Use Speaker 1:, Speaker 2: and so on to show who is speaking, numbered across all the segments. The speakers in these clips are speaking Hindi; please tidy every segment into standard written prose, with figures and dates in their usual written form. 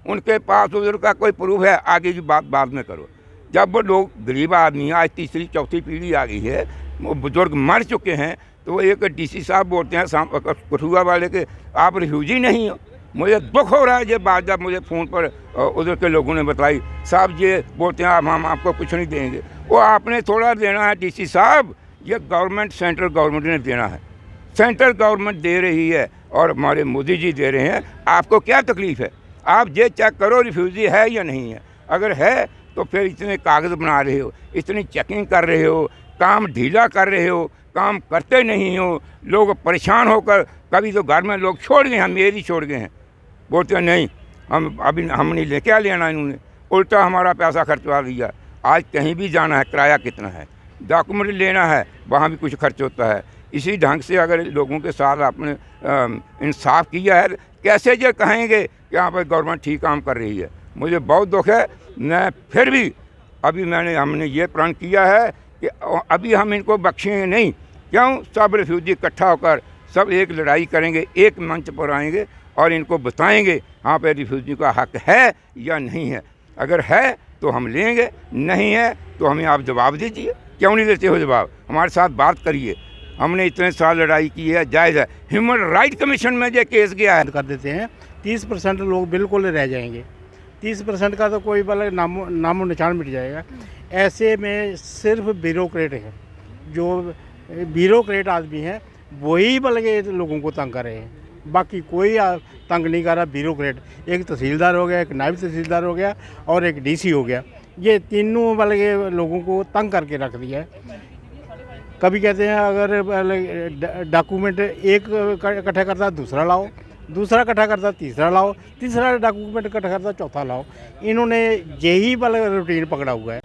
Speaker 1: उनके पास उधर का कोई प्रूफ है, आगे की बात बाद में करो। जब वो लोग गरीब आदमी, आज तीसरी चौथी पीढ़ी आ गई है, वो बुजुर्ग मर चुके हैं, तो वो एक डीसी साहब बोलते हैं कठुआ वाले के, आप रिफ्यूजी नहीं हो। मुझे दुख हो रहा है ये बात जब मुझे फ़ोन पर उधर के लोगों ने बताई, साहब ये बोलते हैं हम आपको कुछ नहीं देंगे। वो आपने थोड़ा देना है डीसी साहब, ये गवर्नमेंट, सेंट्रल गवर्नमेंट ने देना है, सेंट्रल गवर्नमेंट दे रही है और हमारे मोदी जी दे रहे हैं। आपको क्या तकलीफ़ है? आप ये चेक करो रिफ्यूजी है या नहीं है। अगर है तो फिर इतने कागज़ बना रहे हो, इतनी चेकिंग कर रहे हो, काम ढीला कर रहे हो, काम करते नहीं हो, लोग परेशान होकर कभी तो घर में लोग छोड़ गए हैं, मेरी छोड़ गए हैं, बोलते हैं नहीं हम नहीं ले, क्या लेना इन्होंने, उल्टा हमारा पैसा खर्चवा दिया। आज कहीं भी जाना है किराया कितना है, डॉक्यूमेंट लेना है वहाँ भी कुछ खर्च होता है। इसी ढंग से अगर लोगों के साथ आपने इंसाफ किया है, कैसे ये कहेंगे कि यहाँ पर गवर्नमेंट ठीक काम कर रही है। मुझे बहुत दुख है। मैं फिर भी हमने ये प्रण किया है कि अभी हम इनको बख्शेंगे नहीं। क्यों? सब रिफ्यूजी इकट्ठा होकर सब एक लड़ाई करेंगे, एक मंच पर आएंगे और इनको बताएंगे हाँ पे रिफ्यूजी का हक है या नहीं है। अगर है तो हम लेंगे, नहीं है तो हमें आप जवाब दीजिए। क्यों नहीं देते हो जवाब? हमारे साथ बात करिए। हमने इतने साल लड़ाई की है, जायज़ है। ह्यूमन राइट कमीशन में ये केस गया है।
Speaker 2: कर देते हैं 30% लोग बिल्कुल रह जाएंगे, 30% का तो कोई वाला नामो निशान मिट जाएगा। ऐसे में सिर्फ ब्यूरोक्रेट है, जो ब्यूरोक्रेट आदमी है वही बल्कि लोगों को तंग कर रहे हैं, बाकी कोई तंग नहीं कर रहा। ब्यूरोक्रेट, एक तहसीलदार हो गया, एक नायब तहसीलदार हो गया और एक डीसी हो गया, ये तीनों बल्कि लोगों को तंग करके रख दिया है। कभी कहते हैं अगर डॉक्यूमेंट एक इकट्ठा करता दूसरा लाओ, दूसरा इकट्ठा करता तीसरा लाओ, तीसरा डॉक्यूमेंट इकट्ठा करता चौथा लाओ। इन्होंने यही रूटीन पकड़ा हुआ है।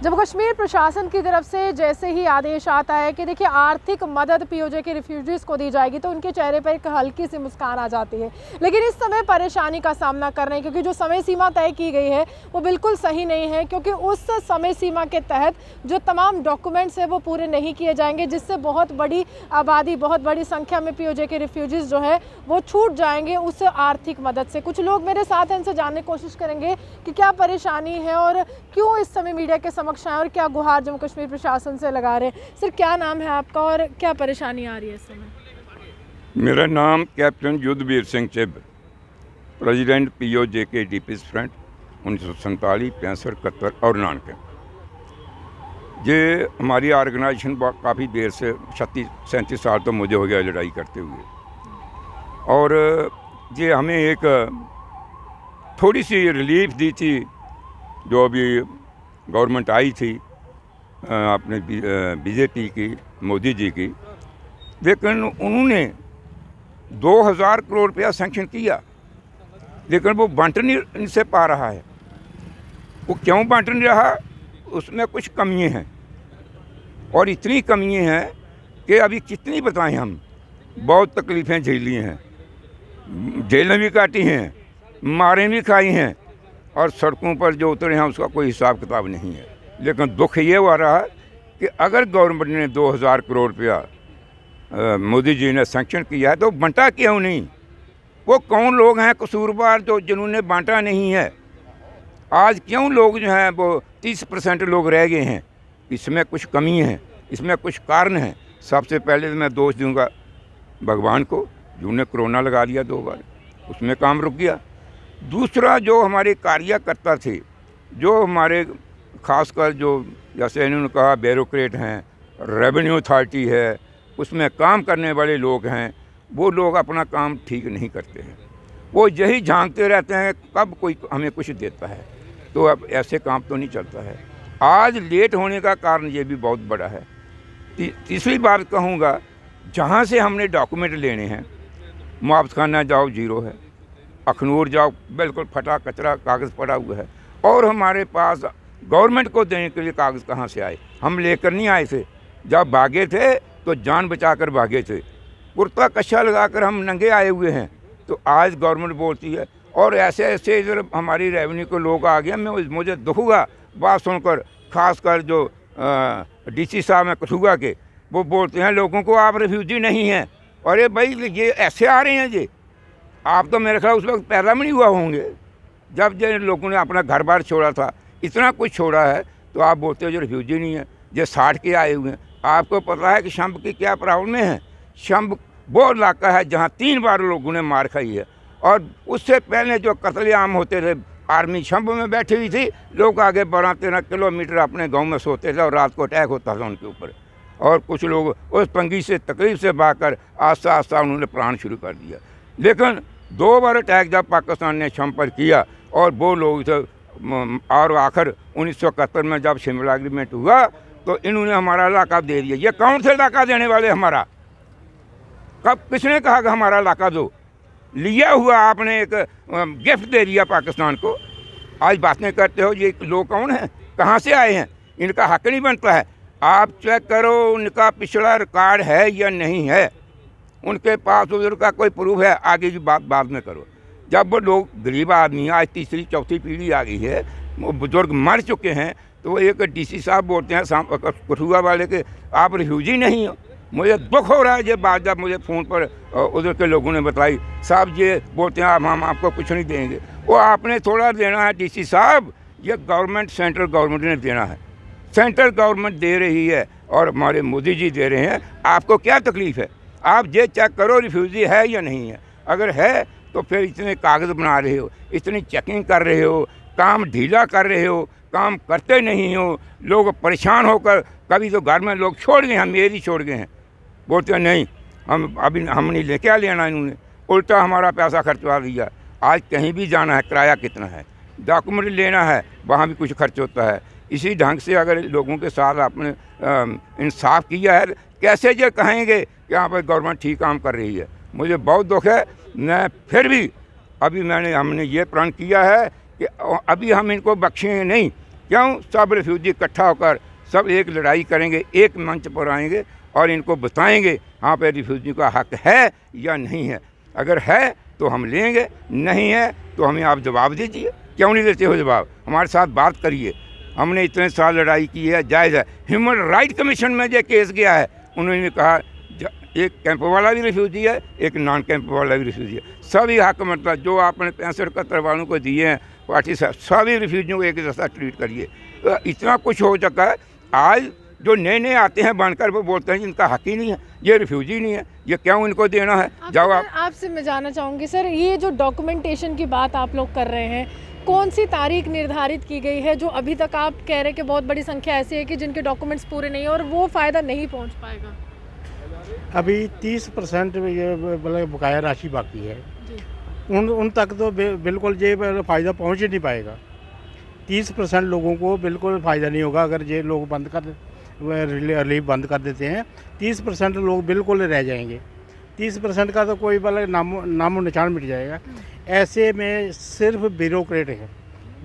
Speaker 3: जम्मू कश्मीर प्रशासन की तरफ से जैसे ही आदेश आता है कि देखिए आर्थिक मदद पीओजे के रिफ्यूजीज़ को दी जाएगी, तो उनके चेहरे पर एक हल्की सी मुस्कान आ जाती है। लेकिन इस समय परेशानी का सामना कर रहे हैं, क्योंकि जो समय सीमा तय की गई है वो बिल्कुल सही नहीं है, क्योंकि उस समय सीमा के तहत जो तमाम डॉक्यूमेंट्स हैं वो पूरे नहीं किए जाएंगे, जिससे बहुत बड़ी आबादी, बहुत बड़ी संख्या में पीओजे के रिफ्यूजीज़ जो है वो छूट जाएंगे उस आर्थिक मदद से। कुछ लोग मेरे साथ हैं, इनसे जानने की कोशिश करेंगे कि क्या परेशानी है और क्यों इस समय मीडिया के समक्ष आए और क्या गुहार जम्मू कश्मीर प्रशासन से लगा रहे हैं। सर, क्या नाम है आपका और क्या परेशानी आ रही है इस समय?
Speaker 1: मेरा नाम captain Yudhvir Singh Chib, president PoJ के डीपीज फ्रंट 1947, 65, 71 और 99। ये हमारी ऑर्गेनाइजेशन काफ़ी देर से 36-37 साल तो मुझे हो गया लड़ाई करते हुए, और ये हमें एक थोड़ी सी रिलीफ दी थी जो अभी गवर्नमेंट आई थी अपने बीजेपी की, मोदी जी की। लेकिन उन्होंने 2000 करोड़ रुपया सैंक्शन किया, लेकिन वो बंट नहीं से पा रहा है। वो क्यों बंट नहीं रहा? उसमें कुछ कमियां हैं, और इतनी कमियां हैं कि अभी कितनी बताएं हम। बहुत तकलीफ़ें झेली हैं, जेलें भी काटी हैं, मारें भी खाई हैं, और सड़कों पर जो उतरे हैं उसका कोई हिसाब किताब नहीं है। लेकिन दुख ये हो रहा है कि अगर गवर्नमेंट ने 2000 करोड़ रुपया मोदी जी ने सैंक्शन किया है तो बांटा क्यों नहीं? वो कौन लोग हैं कसूरवार जो जिन्होंने बांटा नहीं है? आज क्यों लोग जो हैं वो 30% लोग रह गए हैं? इसमें कुछ कमी है, इसमें कुछ कारण हैं। सबसे पहले तो मैं दोष दूंगा भगवान को, जिन्होंने कोरोना लगा दिया 2 बार, उसमें काम रुक गया। दूसरा, जो हमारे कार्यकर्ता थे, जो हमारे खासकर जो जैसे इन्होंने कहा ब्यूरोक्रेट हैं, रेवेन्यू अथॉरिटी है, उसमें काम करने वाले लोग हैं, वो लोग अपना काम ठीक नहीं करते हैं। वो यही झांकते रहते हैं कब कोई हमें कुछ देता है। तो अब ऐसे काम तो नहीं चलता है। आज लेट होने का कारण ये भी बहुत बड़ा है। तीसरी बात कहूँगा, जहाँ से हमने डॉक्यूमेंट लेने हैं, मुआवज़खाना जाओ ज़ीरो है, अखनूर जाओ बिल्कुल फटा कचरा कागज़ पड़ा हुआ है, और हमारे पास गवर्नमेंट को देने के लिए कागज़ कहाँ से आए? हम लेकर नहीं आए थे। जब भागे थे तो जान बचाकर भागे थे, कुर्ता कच्छा लगाकर हम नंगे आए हुए हैं। तो आज गवर्नमेंट बोलती है, और ऐसे ऐसे इधर हमारी रेवेन्यू के लोग आ गए। मुझे दुख हुआ बात सुनकर, खासकर जो डीसी साहब हैं कठुआ के, वो बोलते हैं लोगों को आप रिफ्यूजी नहीं हैं। अरे भाई, ये ऐसे आ रहे हैं जी, आप तो मेरे ख्याल उस वक्त पैदा भी नहीं हुआ होंगे जब जिन लोगों ने अपना घर बार छोड़ा था। इतना कुछ छोड़ा है तो आप बोलते हो जो रिफ्यूजी नहीं है, जो 60 के आए हुए हैं। आपको पता है कि शंभ की क्या प्रॉब्लम है? शंभ वो इलाका है जहाँ 3 बार लोगों ने मार खाई है, और उससे पहले जो कत्लेआम होते थे, आर्मी शंभ में बैठी हुई थी, लोग आगे 12-13 किलोमीटर अपने गांव में सोते थे और रात को अटैक होता था उनके ऊपर। और कुछ लोग उस पंगी से तकलीफ से भागकर आस्ता आस्ता उन्होंने प्राण शुरू कर दिया। लेकिन 2 बार अटैक जब पाकिस्तान ने शंभ पर किया और वो लोग थे, और आखिर 1971 में जब शिमला एग्रीमेंट हुआ तो इन्होंने हमारा इलाका दे दिया। ये कौन से इलाका देने वाले हमारा? कब किसने कहा कि हमारा इलाका दो? लिया हुआ आपने एक गिफ्ट दे दिया पाकिस्तान को। आज बातें करते हो ये लोग कौन हैं, कहाँ से आए हैं, इनका हक नहीं बनता है। आप चेक करो उनका पिछला रिकॉर्ड है या नहीं है, उनके पास उधर का कोई प्रूफ है, आगे की बात बाद में करो। जब वो लोग गरीब आदमी, आज 3री-4थी पीढ़ी आ गई है, वो बुजुर्ग मर चुके हैं, तो एक डीसी साहब बोलते हैं कठुआ वाले के आप रिफ्यूजी नहीं हो। मुझे दुख हो रहा है ये बात जब मुझे फ़ोन पर उधर के लोगों ने बताई। साहब ये बोलते हैं हम आपको कुछ नहीं देंगे। वो आपने थोड़ा देना है डीसी साहब, ये गवर्नमेंट, सेंट्रल गवर्नमेंट ने देना है। सेंट्रल गवर्नमेंट दे रही है और हमारे मोदी जी दे रहे हैं। आपको क्या तकलीफ़ है? आप ये चेक करो रिफ्यूजी है या नहीं है। अगर है तो फिर इतने कागज़ बना रहे हो, इतनी चेकिंग कर रहे हो, काम ढीला कर रहे हो, काम करते नहीं हो, लोग परेशान होकर कभी तो घर में लोग छोड़ गए हैं, मेरी छोड़ गए हैं, बोलते हैं नहीं हम अभी हम नहीं ले, क्या लेना इन्होंने, उल्टा हमारा पैसा खर्चवा दिया। आज कहीं भी जाना है किराया कितना है, डॉक्यूमेंट लेना है वहाँ भी कुछ खर्च होता है। इसी ढंग से अगर लोगों के साथ आपने इंसाफ किया है, कैसे ये कहेंगे कि यहाँ पर गवर्नमेंट ठीक काम कर रही है? मुझे बहुत दुख है। मैं फिर भी हमने ये प्रण किया है कि अभी हम इनको बख्शेंगे नहीं। क्यों? सब रिफ्यूजी इकट्ठा होकर सब एक लड़ाई करेंगे, एक मंच पर आएंगे और इनको बताएंगे यहाँ पे रिफ्यूजी का हक है या नहीं है। अगर है तो हम लेंगे, नहीं है तो हमें आप जवाब दीजिए। क्यों नहीं देते हो जवाब? हमारे साथ बात करिए। हमने इतने साल लड़ाई की है, जायज़ है। ह्यूमन राइट कमीशन में जो केस गया है, उन्होंने कहा एक कैंप वाला भी रिफ्यूजी है, एक नॉन कैंप वाला भी रिफ्यूजी है। सभी हक मतलब जो आपने 65-71 वालों को दिए हैं पार्टी साहब, सभी रिफ्यूजियों को एक जैसा ट्रीट करिए। तो इतना कुछ हो चुका है। आज जो नए आते हैं बनकर वो बोलते हैं इनका हक ही नहीं है, ये रिफ्यूजी नहीं है, ये क्यों इनको देना है? जाओ आप।
Speaker 3: आपसे मैं जानना चाहूँगी सर, ये जो डॉक्यूमेंटेशन की बात आप लोग कर रहे हैं, कौन सी तारीख निर्धारित की गई है जो अभी तक आप कह रहे हैं कि बहुत बड़ी संख्या ऐसी है कि जिनके डॉक्यूमेंट्स पूरे नहीं है और वो फ़ायदा नहीं पहुँच पाएगा?
Speaker 2: अभी 30% ये मतलब बकाया राशि बाकी है, उन तक तो बिल्कुल ये फ़ायदा पहुंच ही नहीं पाएगा। 30% लोगों को बिल्कुल फ़ायदा नहीं होगा अगर ये लोग रिलीफ बंद कर देते हैं। 30% लोग बिल्कुल रह जाएंगे। 30% का तो कोई मतलब नामो निशान मिट जाएगा। ऐसे में सिर्फ ब्यूरोक्रेट है,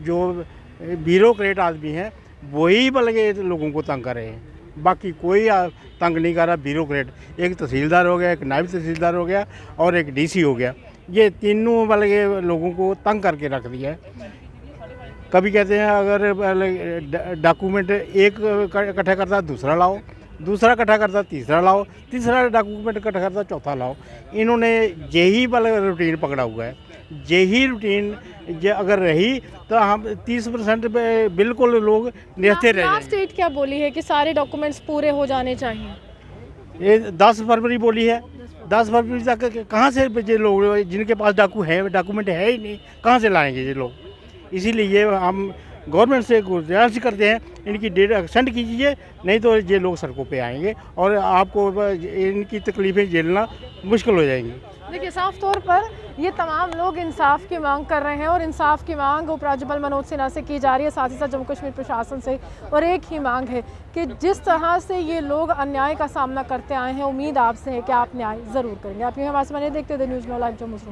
Speaker 2: जो ब्यूरोक्रेट आदमी हैं वही बल्कि लोगों को तंग कर रहे हैं, बाकी कोई तंग नहीं कर रहा। ब्यूरोक्रेट एक तहसीलदार हो गया, एक नायब तहसीलदार हो गया और एक डीसी हो गया, ये तीनों बल्कि लोगों को तंग करके रख दिया है। कभी कहते हैं अगर डॉक्यूमेंट एक इकट्ठा करता दूसरा लाओ, दूसरा इकट्ठा करता तीसरा लाओ, तीसरा डॉक्यूमेंट इकट्ठा करता चौथा लाओ। इन्होंने यही रूटीन पकड़ा हुआ है। यही रूटीन ये अगर रही तो हम 30% पे बिल्कुल लोग निहत्थे रह जाएंगे।
Speaker 3: स्टेट क्या बोली है कि सारे डॉक्यूमेंट्स पूरे हो जाने चाहिए?
Speaker 2: ये 10 फरवरी बोली है। 10 फरवरी तक कहाँ से ये लोग जिनके पास डॉक्यूमेंट है ही नहीं, कहाँ से लाएंगे ये लोग? इसीलिए हम गवर्नमेंट से गुजारिश करते हैं इनकी डेट एक्सटेंड कीजिए, नहीं तो ये लोग सड़कों पे आएंगे और आपको इनकी तकलीफ़ें झेलना मुश्किल हो जाएंगी।
Speaker 3: देखिए, साफ तौर पर ये तमाम लोग इंसाफ की मांग कर रहे हैं और इंसाफ की मांग उपराज्यपाल मनोज सिन्हा से की जा रही है, साथ ही साथ जम्मू कश्मीर प्रशासन से। और एक ही मांग है कि जिस तरह से ये लोग अन्याय का सामना करते आए हैं, उम्मीद आपसे है कि आप न्याय ज़रूर करेंगे। आप ये हमारे देखते थे न्यूज़ 9 लाइव जम्मू से।